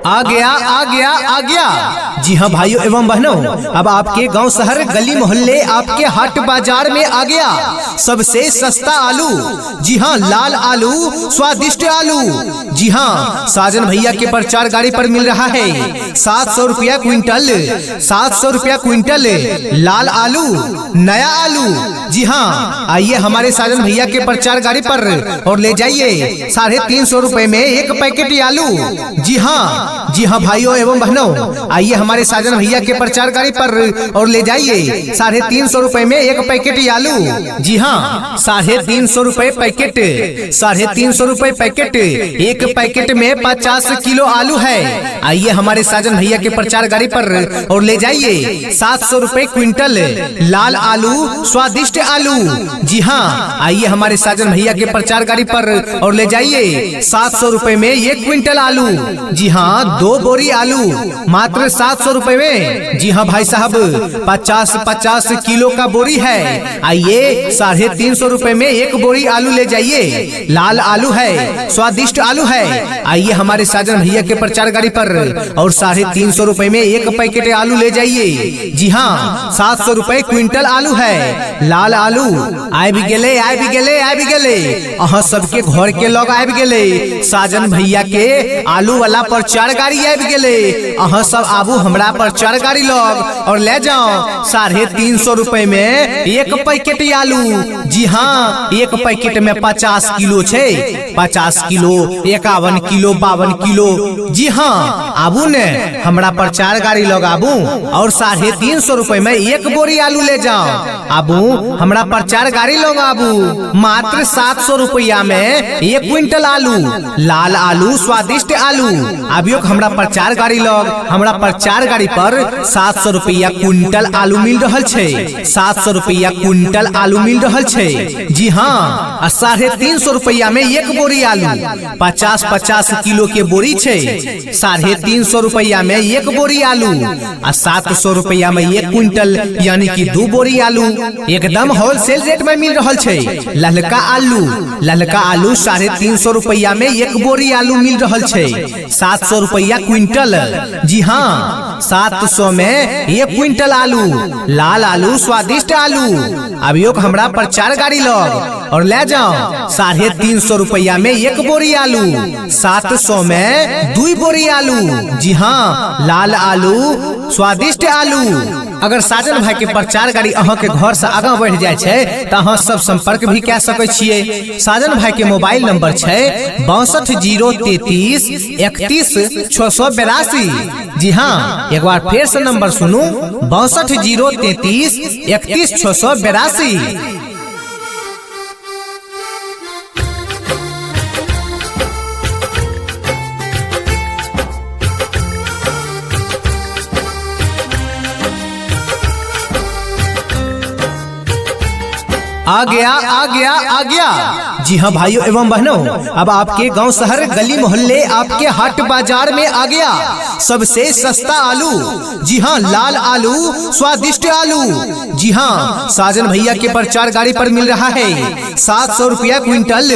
आ गया। जी हाँ भाइयों एवं बहनों, अब आपके गांव शहर गली मोहल्ले आपके हाट बाजार में आ गया सबसे सस्ता आलू। जी हाँ, लाल आलू, स्वादिष्ट आलू। जी हाँ, साजन भैया के प्रचार गाड़ी पर मिल रहा है 700 रुपया क्विंटल, 700 रुपया क्विंटल लाल आलू, नया आलू। जी हाँ, आइए हमारे साजन भैया के प्रचार गाड़ी पर और ले जाइए 350 रुपए में एक पैकेट आलू। जी हाँ भाइयों एवं बहनों, आइए हमारे साजन भैया के प्रचार गाड़ी पर और ले जाइए 350 रुपए में एक पैकेट आलू। जी हाँ, 350 रुपए पैकेट, 350 रुपए पैकेट। एक पैकेट में 50 किलो आलू है। आइए हमारे साजन भैया के प्रचार गाड़ी पर और ले जाइए 700 रुपए क्विंटल लाल आलू, स्वादिष्ट आलू। जी हाँ, आइए हमारे साजन भैया के प्रचार गाड़ी पर और ले जाइए 700 रुपए में एक क्विंटल आलू। जी हाँ, 2 बोरी आलू मात्र 700 रुपए में। जी हाँ भाई साहब, 50 किलो का बोरी है। आइए 350 रुपए में एक बोरी आलू ले जाइए। लाल आलू है, स्वादिष्ट आलू है। आइए हमारे साजन भैया के प्रचार गाड़ी पर और 350 रुपए में एक पैकेट आलू ले जाइए। जी हाँ, 700 रुपए क्विंटल आलू है। लाल आलू आए भी गेले अहाँ सबके घर के लोग आबि गेले। साजन भैया के आलू वाला प्रचार गाड़ी आबि गेले। अहाँ सब आबू हमरा प्रचार गाड़ी लोग और ले जाओ 350 रुपए में एक पैकेट आलू। जी हाँ, एक पैकेट में 50 किलो छे, 50 किलो, 51 किलो, 52 किलो। जी हाँ, आबू ने हमरा प्रचार गाड़ी लोग आबू और 350 रुपए में एक बोरी आलू ले जाओ। आबू हमरा प्रचार गाड़ी लोग आबू, मात्र 700 रुपया में एक क्विंटल आलू, लाल आलू, स्वादिष्ट आलू। अभियो हमरा प्रचार गाड़ी लोग, हमरा प्रचार गाड़ी पर 700 रुपया क्विंटल आलू मिल रहल छे, 700 रुपया क्विंटल आलू मिल रहल छे। जी हाँ, 350 रुपया में एक बोरी आलू, 50 किलो के बोरी छे। 350 रुपया में एक बोरी आलू, 700 रुपया में एक क्विंटल यानी कि 2 बोरी आलू एकदम होलसेल रेट में मिल रहल छे। ललका आलू 350 रुपया में एक बोरी आलू मिल रहल छे, 700 रुपया क्विंटल। जी हाँ, 700 में एक क्विंटल आलू, लाल आलू, स्वादिष्ट आलू। अभियोग हमरा प्रचार गाड़ी लोग और ले जाओ 350 रुपया में एक बोरी आलू, 700 में 2 बोरी आलू। जी हाँ, लाल आलू, स्वादिष्ट आलू। अगर साजन भाई के प्रचार गाड़ी अहाँ के घर से आगा बढ़ जाए छे तो अहाँ सब संपर्क भी कह सकै छियै। साजन भाई के मोबाइल नंबर छे 62 033 31 682। जी हाँ, एक बार फिर से नंबर सुनू, 62 033 31 682। आ गया। जी हाँ भाइयों एवं बहनों, अब आपके गांव शहर गली मोहल्ले आपके हाट बाजार में आ गया सबसे सस्ता आलू। जी हाँ, लाल आलू, स्वादिष्ट आलू। जी हाँ, साजन भैया के प्रचार गाड़ी पर मिल रहा है 700 रुपया क्विंटल,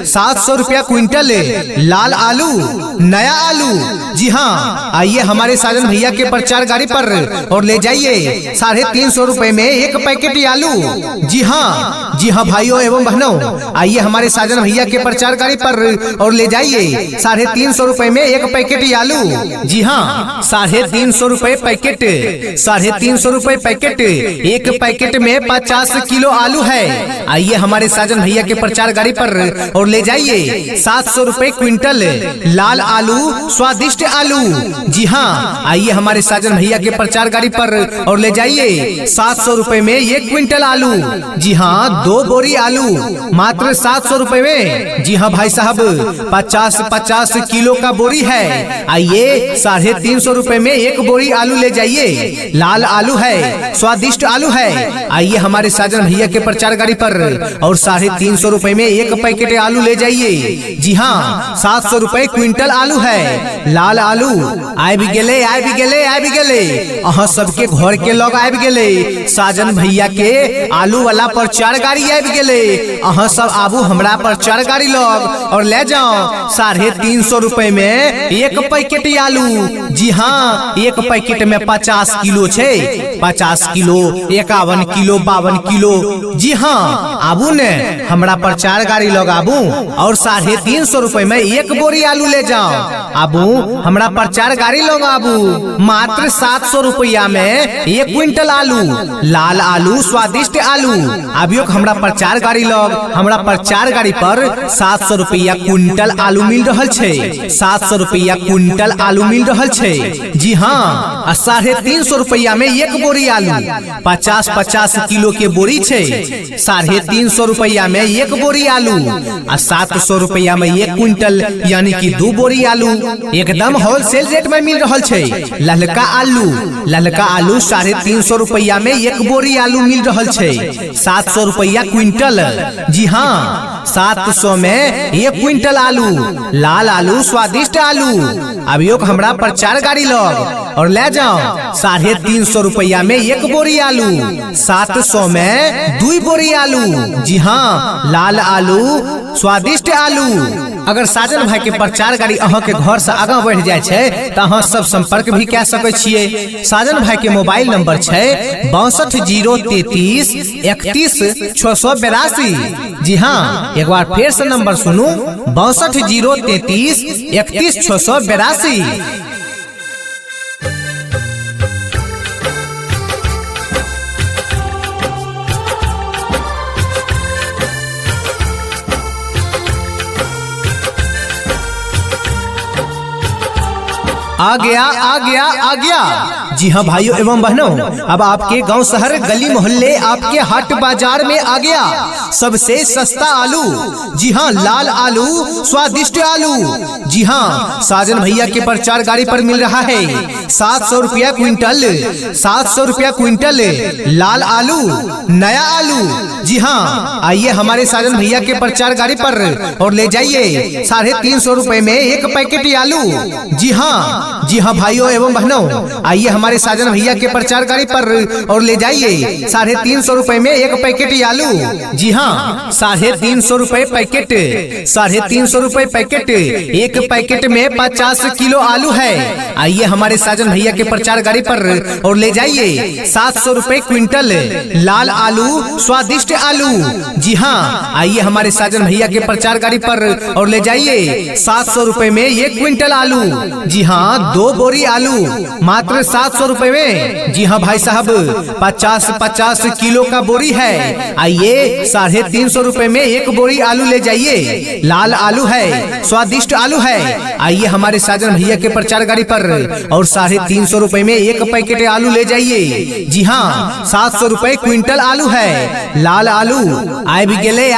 700 रुपया क्विंटल लाल आलू, नया आलू। जी हाँ, आइए हमारे साजन भैया के प्रचार गाड़ी पर और ले जाइए 350 रुपए में एक पैकेट आलू। जी हाँ भाइयों एवं बहनों, आइए हमारे साजन भैया के प्रचार गाड़ी पर और ले जाइए 350 रुपए में एक पैकेट आलू। जी हाँ, 350 रुपए पैकेट, 350 रुपए पैकेट। एक पैकेट में 50 किलो आलू है। आइए हमारे साजन भैया के प्रचार गाड़ी पर और ले जाइए 700 रुपए क्विंटल लाल आलू, स्वादिष्ट आलू। जी हाँ, आइए हमारे साजन भैया के प्रचार गाड़ी पर और ले जाइए 700 रुपए में एक क्विंटल आलू। जी हाँ, 2 बोरी आलू मात्र 700 रुपए में। जी हाँ भाई साहब, 50 किलो का बोरी है। आइए 350 रुपए में एक बोरी आलू ले जाइए। लाल आलू है, स्वादिष्ट आलू है। आइए हमारे साजन भैया के प्रचार गाड़ी पर और 350 रुपए में एक पैकेट आलू ले जाइए। जी हाँ, 700 रुपए क्विंटल आलू है। लाल आलू आए भी गेले अहाँ सबके घर के लोग आबि गेले। साजन भैया के आलू वाला प्रचार गाड़ी आबि गेले। अहाँ सब आबू हमरा पर 4 गाड़ी लग और ले जाओ 350 रुपए में 1 पैकेट आलू। जी हाँ, 1 पैकेट में 50 किलो छे। 50 किलो, 51 किलो, 52 किलो। जी हाँ, आबू ने हमरा पर 4 गाड़ी लग आबू और 350 रुपए में 1 बोरी आलू ले जाओ। आबू हमरा पर 4 गाड़ी लग आबू। मात्र 700 रुपया में 1 क्विंटल आलू, लाल आलू, स्वादिष्ट आलू। अभियो हमरा पर 4 गाड़ी लग, हमरा पर 4 गाड़ी पर 700 रुपया क्विंटल आलू मिल रहल छे। 700 रुपया क्विंटल आलू मिल रहल छे। जी हाँ, 350 रुपया में 1 बोरी आलू। 50-50 किलो के बोरी छे। 350 रुपया में 1 बोरी आलू और 700 रुपया में 1 क्विंटल यानी कि 2 बोरी आलू एकदम होलसेल रेट में मिल रहल छे। ललका आलू 350 रुपया में 1 बोरी आलू मिल रहल छे। 700 रुपया क्विंटल। जी हाँ, 700 में 1 क्विंटल आलू, लाल आलू, स्वादिष्ट आलू। अभियो हमरा पर 4 गाड़ी लग और ले जाओ 350 रुपया में 1 बोरी आलू। 700 में 2 बोरी आलू। जी हाँ, लाल आलू, स्वादिष्ट आलू। अगर साजन भाई के पर 4 गाड़ी अहाँ के घर से आगा बढ़ जाए छे तो अहाँ सब संपर्क भी कह सके छिए। साजन भाई के मोबाइल नंबर छे 62 033 31 682। जी हाँ, एक बार फिर से नंबर सुनू 62 033 31 682। आ गया। जी हाँ भाइयों एवं बहनों, अब आपके गांव शहर गली मोहल्ले आपके हाट बाजार में आ गया सबसे सस्ता आलू। जी हाँ, लाल आलू, स्वादिष्ट आलू। जी हाँ, साजन भैया के पर 4 गाड़ी पर मिल रहा है 700 रुपया क्विंटल। 700 रुपया क्विंटल लाल आलू, नया आलू। जी हाँ, आइए हमारे साजन भैया के पर 4 गाड़ी पर और ले जाइए 350 रुपए में 1 पैकेट आलू। जी हाँ भाइयों एवं बहनों, आइए हमारे साजन भैया के पर 4 गाड़ी पर और ले जाइए 350 रुपए में 1 पैकेट आलू। जी हाँ, 350 रुपए पैकेट। 350 रुपए पैकेट। 1 पैकेट में 50 किलो आलू है। आइए हमारे साजन भैया के पर 4 गाड़ी पर और ले जाइए 700 रुपए क्विंटल लाल आलू, स्वादिष्ट आलू। जी हाँ, आइए हमारे साजन भैया के पर 4 गाड़ी पर और ले जाइए 700 रुपए में 1 क्विंटल आलू। जी हाँ, 2 बोरी आलू मात्र 700 रुपए में। जी हाँ भाई साहब, 50-50 किलो का बोरी है। आइए 350 रुपए में 1 बोरी आलू ले जाइए। लाल आलू है, स्वादिष्ट आलू है। आइए हमारे साजन भैया के पर 4 गाड़ी पर और 350 रुपए में 1 पैकेट आलू ले जाइए। जी हाँ, 700 रुपए क्विंटल आलू है। लाल आलू आबि गेले।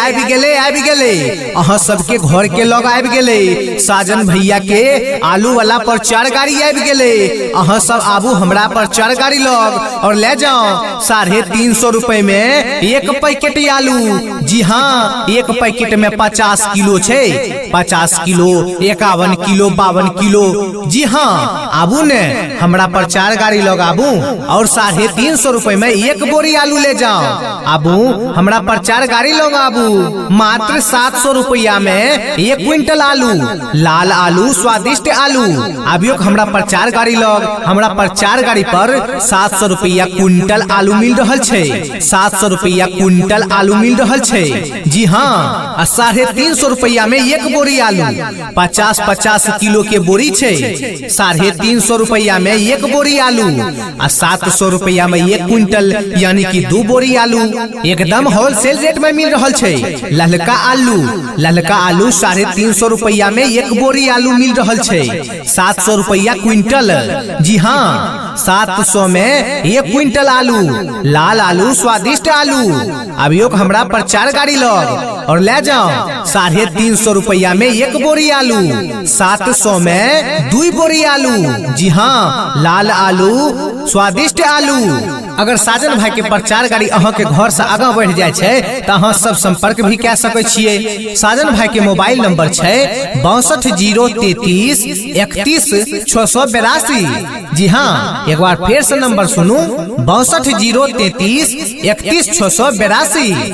अहाँ सबके घर के लोग आबि गेले। साजन भैया के आलू वाला पर 4 गाड़ी आबि गेले। अहाँ सब आबू हमरा पर 4 गाड़ी लग और ले जाओ 350 रुपए में 1 पैकेट आलू। जी हाँ, 1 पैकेट में 50 किलो छे। 50 किलो, 51 किलो, 52 किलो। जी हाँ, आबू ने हमरा पर 4 गाड़ी लग आबू और 350 रुपए में 1 बोरी आलू ले जाओ। आबू हमरा पर 4 गाड़ी लग आबू। मात्र 700 रुपया में 1 क्विंटल आलू, लाल आलू, स्वादिष्ट आलू। अभियो हमरा पर 4 गाड़ी लग, हमरा पर 4 गाड़ी पर 700 रुपया क्विंटल आलू मिल रहल छे। 700 रुपया क्विंटल आलू मिल रहल छे। जी हाँ, 350 रुपया में 1 बोरी आलू। 50-50 किलो के बोरी छे। 350 रुपया में 1 बोरी आलू और 700 रुपया में 1 क्विंटल यानी कि 2 बोरी आलू एकदम होलसेल रेट में मिल रहल छे। ललका आलू 350 रुपया में 1 बोरी आलू मिल रहल छे। 700 रुपया क्विंटल। जी हाँ, 700 में 1 क्विंटल आलू, लाल आलू, स्वादिष्ट आलू। अभियो हमरा पर 4 गाड़ी लग और ले जाओ 350 रुपया में 1 बोरी आलू। 700 में 2 बोरी आलू। जी हाँ, लाल आलू, स्वादिष्ट आलू। अगर साजन भाई के पर 4 गाड़ी अहाँ के घर से आगा बढ़ जाए छे तो अहाँ सब संपर्क भी कह सके छिए। साजन भाई के मोबाइल नंबर छे 62 033 31 682। जी हाँ, एक बार फिर से नंबर सुनू 62 033 31 682।